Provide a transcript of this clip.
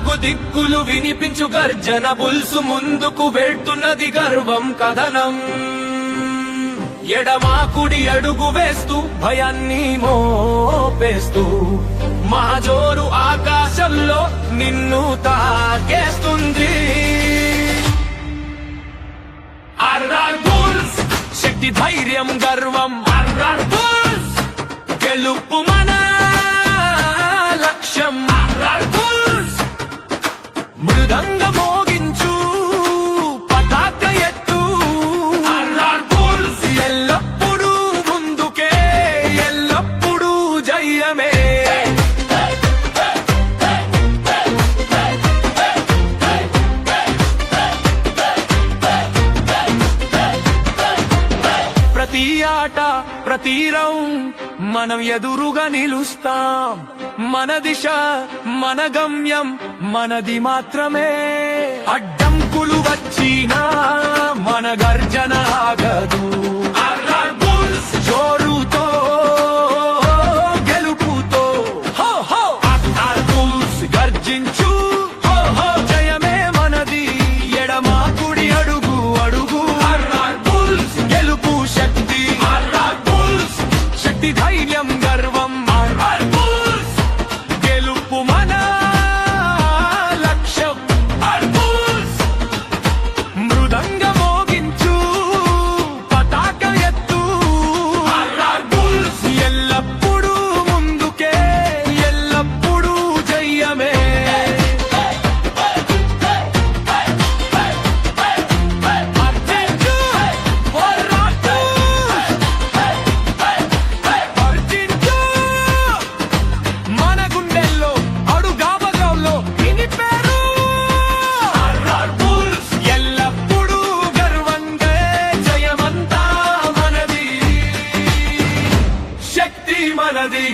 నాలుగు దిక్కులు వినిపించు గర్జన బుల్సు ముందుకు వెళ్తున్నది గర్వం కథనం ఎడమా కుడి అడుగు వేస్తూ భయాన్ని మోపేస్తూ మా జోరు ఆకాశంలో నిన్ను తాకేస్తుంది ఆర్ఆర్ బుల్స్ శక్తి ధైర్యం గర్వం ఆర్ఆర్ బుల్స్ గెలుపు మన లక్ష్యం ఆర్ఆర్ బుల్స్ మృదంగ మోగించు పతాక ఎత్తు ఆర్ఆర్ బుల్స్ ఎల్లప్పుడూ ముందుకే ఎల్లప్పుడూ జయమే ప్రతి ఆట ప్రతి రౌండ్ మనం ఎదురుగా నిలుస్తాం మన దిశ మన గమ్యం మనది మాత్రమే అడ్డంకులు వచ్చినా మన గర్జన ఆగదు ఆర్ఆర్ బుల్స్ జోరుతో గెలుపుతో హో హో ఆర్ఆర్ బుల్స్ గర్జించు హో హో జయమే మనది ఎడమా కుడి అడుగు అడుగు ఆర్ఆర్ బుల్స్ గెలుపు శక్తి ఆర్ఆర్ బుల్స్ శక్తి ధైర్యం గర్వం ఆర్ఆర్ బుల్స్ గెలుపు మన లక్ష్యం ఆర్ఆర్ బుల్స్ మృదంగ మోగించు పతాక ఎత్తు ఆర్ఆర్ బుల్స్ ఎల్లప్పుడూ ముందుకే ఎల్లప్పుడూ జయమే మన గుండెల్లో అడుగాబగంలో ఇని పేరు ఆర్ఆర్ బుల్స్ ఎల్లప్పుడూ గర్వంగా జయమంతా మనది శక్తి మనది